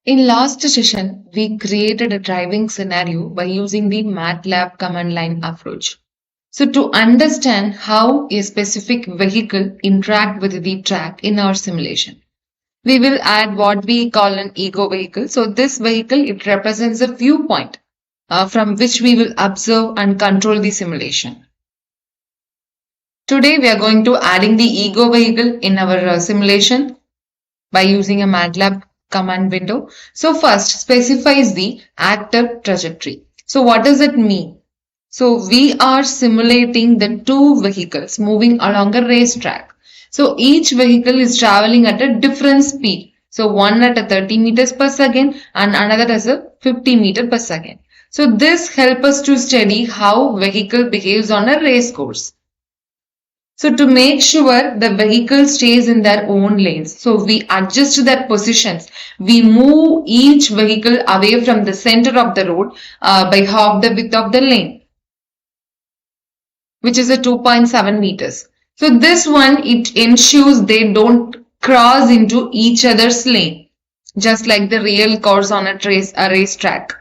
In last session, we created a driving scenario by using the MATLAB command line approach. So to understand how a specific vehicle interact with the track in our simulation, we will add what we call an ego vehicle. So this vehicle, it represents a viewpoint from which we will observe and control the simulation. Today we are going to adding the ego vehicle in our simulation by using a MATLAB command window. So first specifies the actor trajectory. So what does it mean? So we are simulating the two vehicles moving along a racetrack. So each vehicle is traveling at a different speed. So one at a 30 meters per second and another as a 50 meter per second. So this helps us to study how vehicle behaves on a race course. So to make sure the vehicle stays in their own lanes, so we adjust their positions. We move each vehicle away from the center of the road by half the width of the lane, which is a 2.7 meters. So this one, it ensures they don't cross into each other's lane, just like the real course on a racetrack.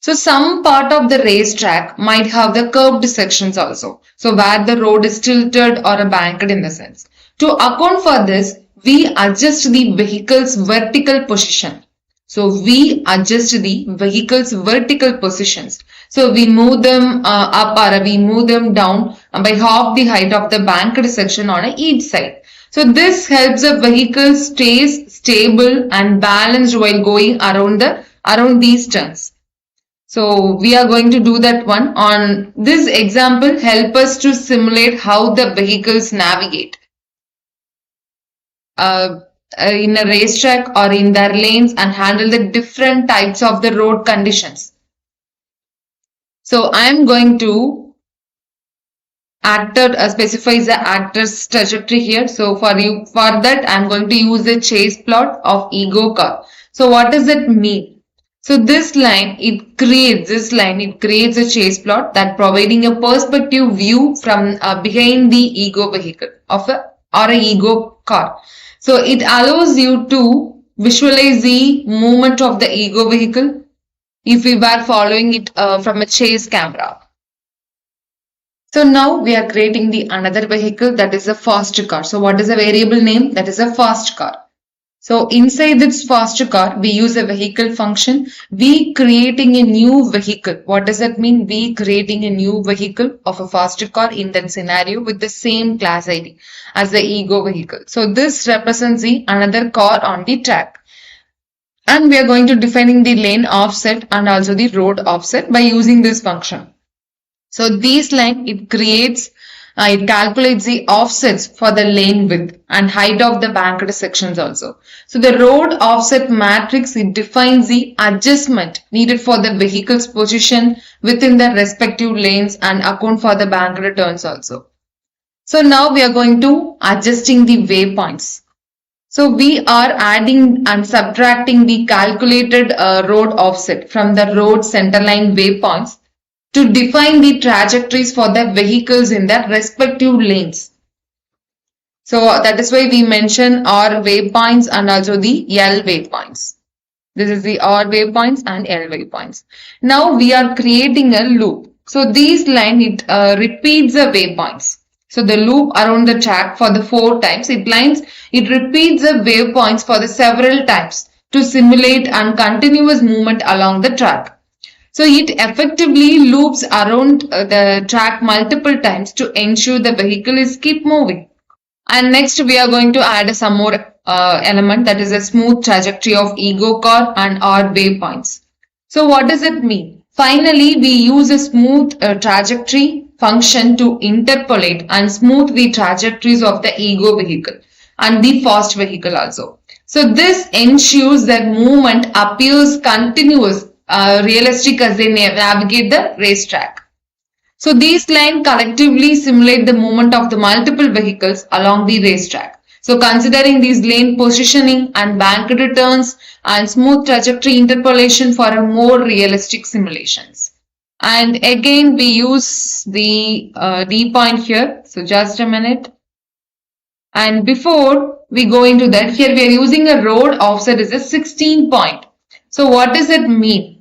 So some part of the racetrack might have the curved sections also. So where the road is tilted or banked in the sense. To account for this, we adjust the vehicle's vertical position. So we adjust the vehicle's vertical positions. So we move them up or we move them down by half the height of the banked section on each side. So this helps the vehicle stays stable and balanced while going around these turns. So we are going to do that one. On this example, help us to simulate how the vehicles navigate in a racetrack or in their lanes and handle the different types of the road conditions. So I am going to specify the actor's trajectory here. So for that, I am going to use the chase plot of ego car. So what does it mean? So this line, it creates a chase plot that providing a perspective view from behind the ego vehicle or a ego car. So it allows you to visualize the movement of the ego vehicle if we were following it from a chase camera. So now we are creating the another vehicle, that is a fast car. So what is the variable name? That is a fast car. So inside this fast car, we use a vehicle function. We creating a new vehicle. What does that mean? We creating a new vehicle of a fast car in that scenario with the same class ID as the ego vehicle. So this represents the another car on the track. And we are going to defining the lane offset and also the road offset by using this function. So this line, it calculates the offsets for the lane width and height of the banked sections also. So the road offset matrix, it defines the adjustment needed for the vehicle's position within the respective lanes and account for the banked turns also. So now we are going to adjusting the waypoints. So we are adding and subtracting the calculated road offset from the road centerline waypoints to define the trajectories for the vehicles in their respective lanes. So that is why we mention R waypoints and also the L waypoints. This is the R waypoints and L waypoints. Now we are creating a loop. So this line, it repeats the waypoints. So the loop around the track for the 4 times, it repeats the waypoints for the several times to simulate and continuous movement along the track. So it effectively loops around the track multiple times to ensure the vehicle is keep moving. And next we are going to add some more element, that is a smooth trajectory of ego car and R waypoints. So what does it mean? Finally, we use a smooth trajectory function to interpolate and smooth the trajectories of the ego vehicle and the fast vehicle also. So this ensures that movement appears continuous, realistic as they navigate the racetrack. So these lines collectively simulate the movement of the multiple vehicles along the racetrack. So considering these lane positioning and banked turns and smooth trajectory interpolation for a more realistic simulations. And again we use the D point here. So just a minute. And before we go into that, here we are using a road offset is a 16 point. So what does it mean?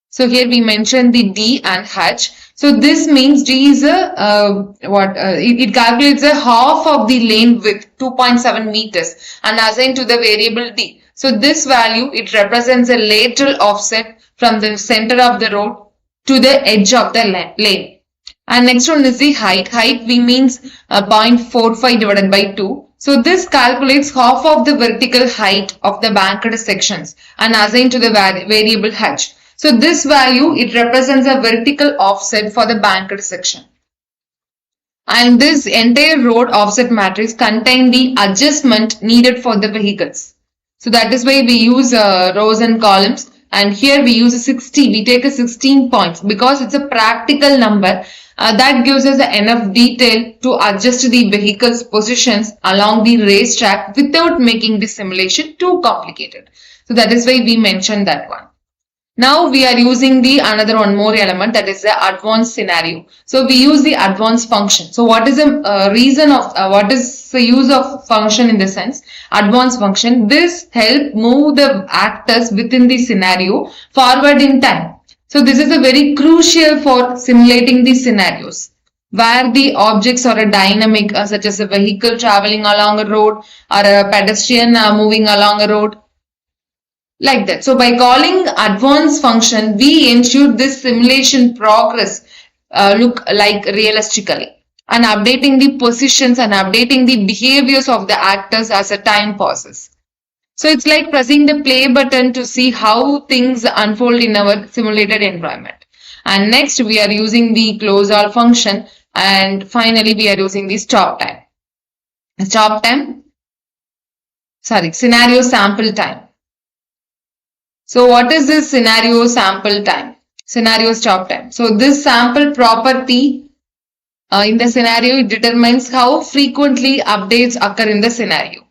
So here we mentioned the D and H. So this means D is it calculates a half of the lane width 2.7 meters and assigned to the variable D. So this value, it represents a lateral offset from the center of the road to the edge of the lane. And next one is the height. Height we means 0.45 divided by 2. So this calculates half of the vertical height of the banked sections and assigned to the variable H. So this value, it represents a vertical offset for the banked section. And this entire road offset matrix contains the adjustment needed for the vehicles. So that is why we use rows and columns. And here we use a 60. We take a 16 points because it's a practical number that gives us enough detail to adjust the vehicle's positions along the racetrack without making the simulation too complicated. So that is why we mentioned that one. Now we are using the another one more element, that is the advanced scenario. So we use the advanced function. So what is the reason of what is the use of function in the sense? Advanced function. This help move the actors within the scenario forward in time. So this is a very crucial for simulating the scenarios where the objects are a dynamic such as a vehicle traveling along a road or a pedestrian moving along a road. Like that. So by calling advanced function, we ensure this simulation progress look like realistically and updating the positions and updating the behaviors of the actors as a time passes. So it's like pressing the play button to see how things unfold in our simulated environment. And next we are using the close all function, and finally we are using the scenario sample time. So what is this scenario sample time? Scenario stop time. So this sample property in the scenario, it determines how frequently updates occur in the scenario.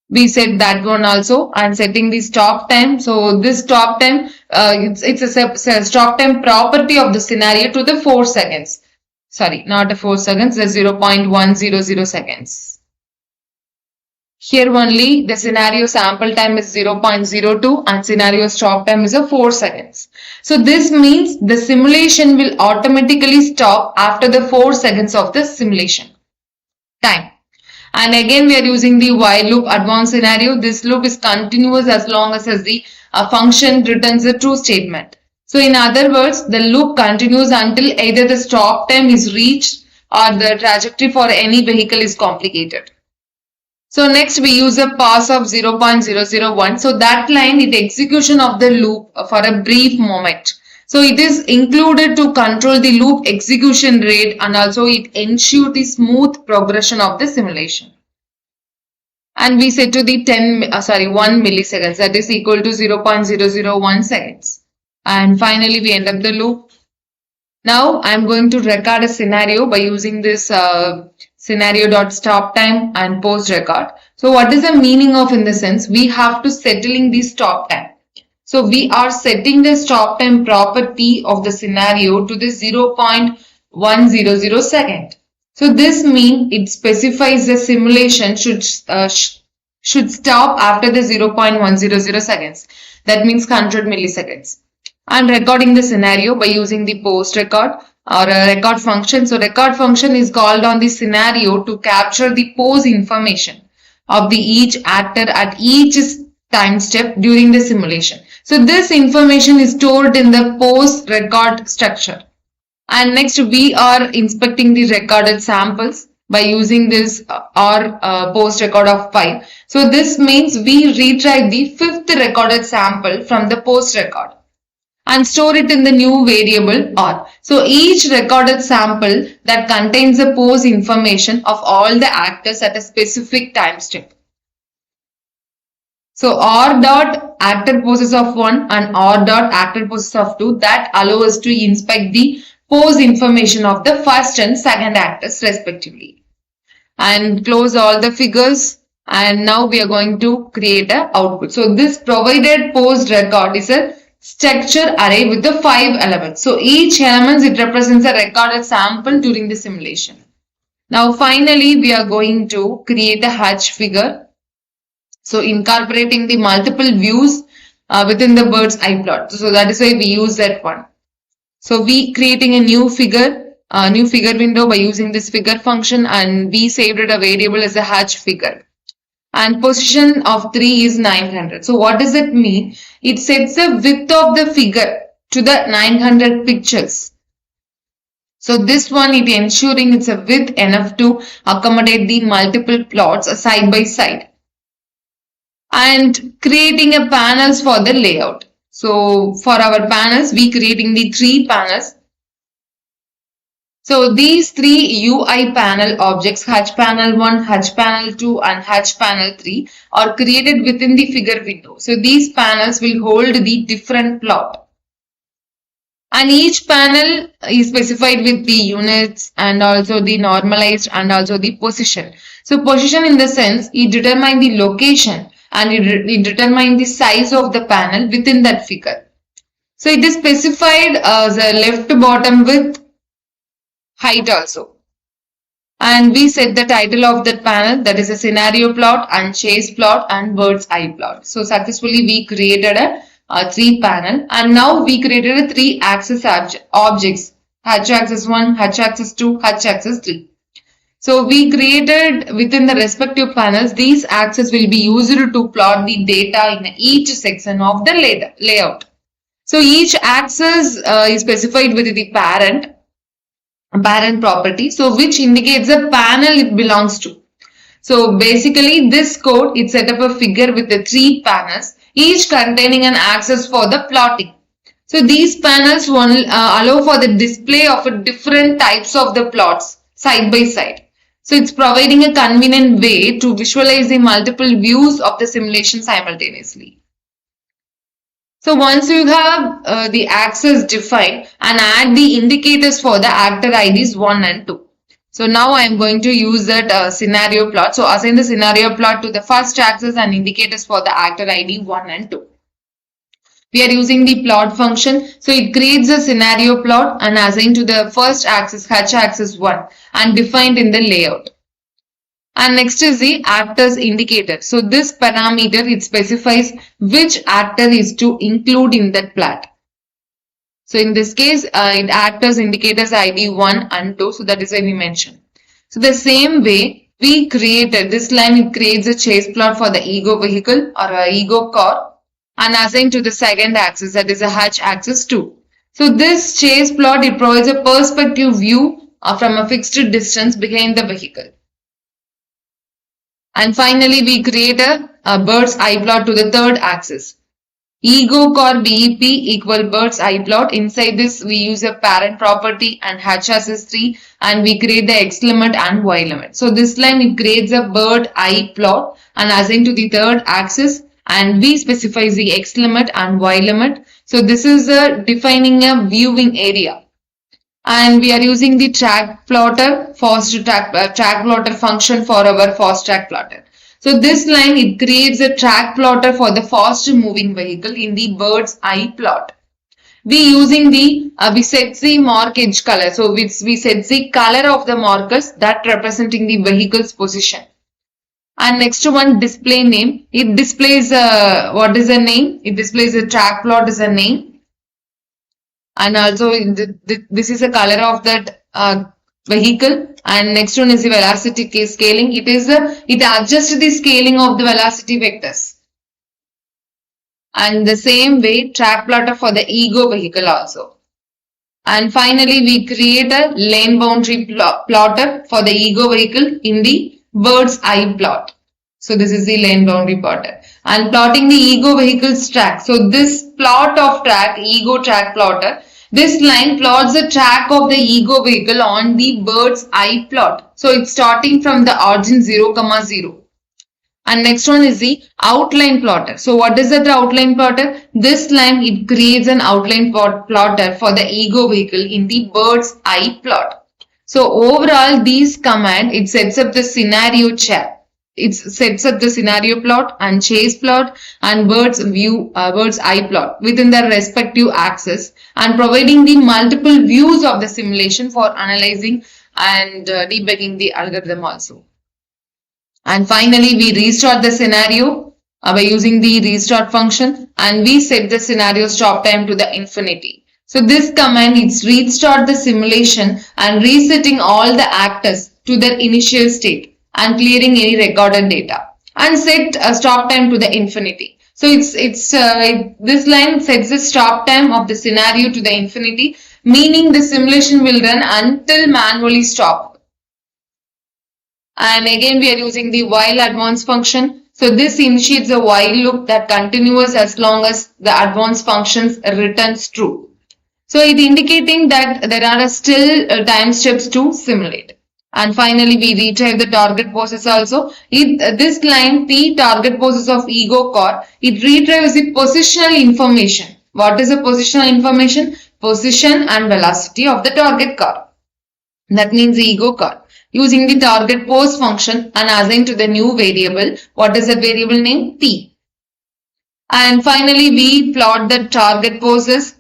We set that one also, and setting the stop time. So this stop time, it's a stop time property of the scenario to the 4 seconds. Sorry, not the 4 seconds, the 0.100 seconds. Here only the scenario sample time is 0.02 and scenario stop time is 4 seconds. So this means the simulation will automatically stop after the 4 seconds of the simulation time. And again we are using the while loop advanced scenario. This loop is continuous as long as the function returns a true statement. So in other words, the loop continues until either the stop time is reached or the trajectory for any vehicle is complicated. So next we use a pause of 0.001. So that line is execution of the loop for a brief moment. So it is included to control the loop execution rate, and also it ensures the smooth progression of the simulation. And we set to the 1 milliseconds, that is equal to 0.001 seconds. And finally we end up the loop. Now I am going to record a scenario by using this scenario.stop time and post record. So what is the meaning of, in the sense, we have to settling the stop time. So we are setting the stop time property of the scenario to the 0.100 second. So this means it specifies the simulation should stop after the 0.100 seconds. That means 100 milliseconds. And recording the scenario by using the post record or a record function. So record function is called on the scenario to capture the pose information of the each actor at each time step during the simulation. So this information is stored in the post record structure. And next we are inspecting the recorded samples by using this post record of 5. So this means we retry the 5th recorded sample from the post record and store it in the new variable R. So each recorded sample that contains the pose information of all the actors at a specific time step. So R dot actor poses of 1 and R dot actor poses of 2, that allow us to inspect the pose information of the first and second actors respectively. And close all the figures, and now we are going to create an output. So this provided pose record is a structure array with the 5 elements. So each element, it represents a recorded sample during the simulation. Now finally we are going to create a hatch figure. So incorporating the multiple views within the bird's eye plot. So that is why we use that one. So we creating a new figure window by using this figure function, and we saved it a variable as a hatch figure. And position of 3 is 900. So what does it mean? It sets the width of the figure to the 900 pixels. So this one, it ensuring it's a width enough to accommodate the multiple plots side by side. And creating a panels for the layout. So for our panels, we creating the 3 panels. So these 3 UI panel objects, hatch panel 1, hatch panel 2 and hatch panel 3 are created within the figure window. So these panels will hold the different plot. And each panel is specified with the units and also the normalized and also the position. So position in the sense, it determines the location and it determines the size of the panel within that figure. So it is specified as a left bottom width, height also. And we set the title of that panel, that is a scenario plot and chase plot and bird's eye plot. So successfully we created a 3 panel, and now we created a 3 axis objects, hatch axis 1, hatch axis 2, hatch axis 3. So we created within the respective panels, these axes will be used to plot the data in each section of the layout. So each axis is specified with the parent property, so which indicates the panel it belongs to. So basically this code, it set up a figure with the 3 panels, each containing an axis for the plotting. So these panels will allow for the display of different types of the plots side by side. So it's providing a convenient way to visualize the multiple views of the simulation simultaneously. So once you have the axis defined, and add the indicators for the actor IDs 1 and 2. So now I am going to use that scenario plot. So assign the scenario plot to the first axis and indicators for the actor ID 1 and 2. We are using the plot function. So it creates a scenario plot and assigned to the first axis, hatch axis 1, and defined in the layout. And next is the actors indicator. So this parameter, it specifies which actor is to include in that plot. So in this case, it actors indicators ID 1 and 2. So that is why we mentioned. So the same way we created this line, it creates a chase plot for the ego vehicle or a ego car and assigned to the second axis, that is a hatch axis 2. So this chase plot, it provides a perspective view from a fixed distance behind the vehicle. And finally, we create a bird's eye plot to the third axis. Ego core BEP equal bird's eye plot. Inside this, we use a parent property and hatch axis 3, and we create the X limit and Y limit. So this line, it creates a bird eye plot and assigned to the third axis, and we specify the X limit and Y limit. So this is defining a viewing area. And we are using the track plotter, track plotter function for our fast track plotter. So this line, it creates a track plotter for the fast moving vehicle in the bird's eye plot. We using the, we set the mark edge color. So we set the color of the markers that representing the vehicle's position. And next one, display name. It displays what is the name? It displays the track plot as a name. And also this is the color of that vehicle. And next one is the velocity scaling. It adjusts the scaling of the velocity vectors. And the same way, track plotter for the ego vehicle also. And finally, we create a lane boundary plotter for the ego vehicle in the bird's eye plot. So this is the lane boundary plotter. And plotting the ego vehicle's track. So this plot of track, ego track plotter, this line plots the track of the ego vehicle on the bird's eye plot. So it's starting from the origin 0, 0. And next one is the outline plotter. So what is that outline plotter? This line, it creates an outline plotter for the ego vehicle in the bird's eye plot. So overall, these command, it sets up the scenario chart. It sets up the scenario plot and chase plot and bird's eye plot within their respective axis, and providing the multiple views of the simulation for analyzing and debugging the algorithm also. And finally, we restart the scenario by using the restart function, and we set the scenario stop time to the infinity. So this command is restart the simulation and resetting all the actors to their initial state and clearing any recorded data, and set a stop time to the infinity. So this line sets the stop time of the scenario to the infinity, meaning the simulation will run until manually stop. And again we are using the while advanced function. So this initiates a while loop that continues as long as the advanced functions returns true. So it indicating that there are still time steps to simulate. And finally we retrieve the target poses also. This line, the target poses of ego core, it retrieves the positional information. What is the positional information? Position and velocity of the target core. That means the ego core. Using the target pose function and assign to the new variable. What is the variable name? T. And finally, we plot the target poses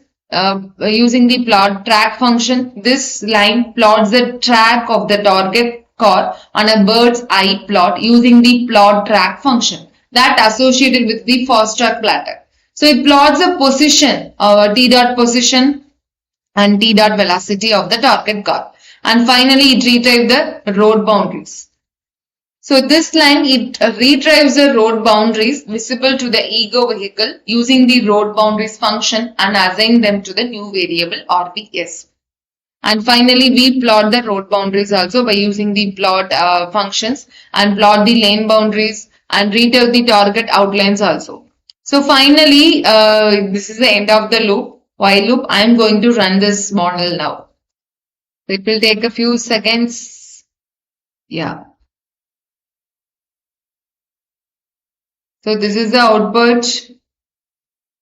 using the plot track function. This line plots the track of the target core on a bird's eye plot using the plot track function that associated with the fast track platter. So it plots the position, T dot position and T dot velocity of the target core. And finally, it retrieves the road boundaries. So this line, it retrieves the road boundaries visible to the ego vehicle using the road boundaries function and assign them to the new variable RBS. And finally, we plot the road boundaries also by using the plot functions and plot the lane boundaries and retrieve the target outlines also. So finally, this is the end of the loop, while loop. I am going to run this model now. It will take a few seconds. Yeah. So this is the output.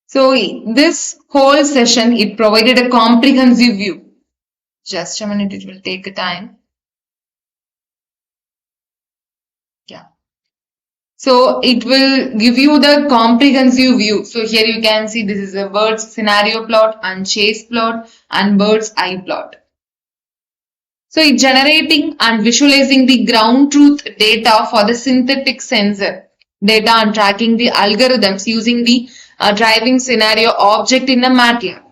So this whole session, it provided a comprehensive view. Just a minute, it will take a time. Yeah. So it will give you the comprehensive view. So here you can see this is a bird's scenario plot and chase plot and bird's eye plot. So it's generating and visualizing the ground truth data for the synthetic sensor data and tracking the algorithms using the driving scenario object in a MATLAB.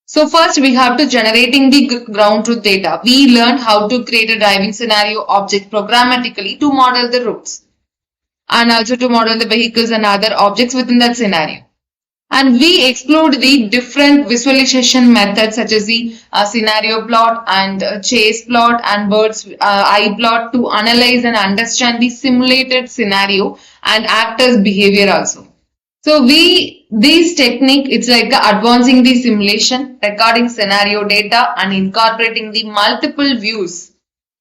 So first we have to generating the ground truth data. We learned how to create a driving scenario object programmatically to model the routes and also to model the vehicles and other objects within that scenario. And we explored the different visualization methods such as the scenario plot and chase plot and bird's eye plot to analyze and understand the simulated scenario and actors' behavior also. So this technique, it's like advancing the simulation, recording scenario data and incorporating the multiple views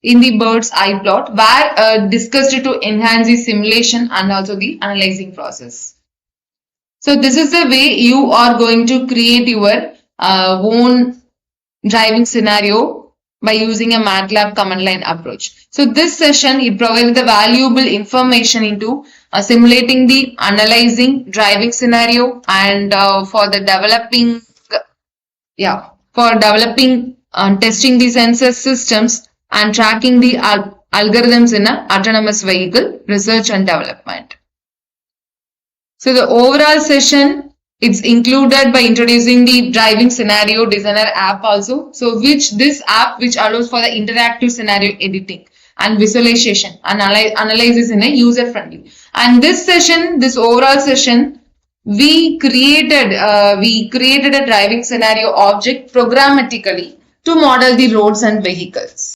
in the bird's eye plot were discussed to enhance the simulation and also the analyzing process. So this is the way you are going to create your own driving scenario by using a MATLAB command line approach. So this session, it provides the valuable information into simulating the analyzing driving scenario and for developing testing the sensor systems and tracking the algorithms in an autonomous vehicle research and development. So the overall session, it's included by introducing the driving scenario designer app also. So this app which allows for the interactive scenario editing and visualization and analysis in a user friendly. And this overall session, we created a driving scenario object programmatically to model the roads and vehicles.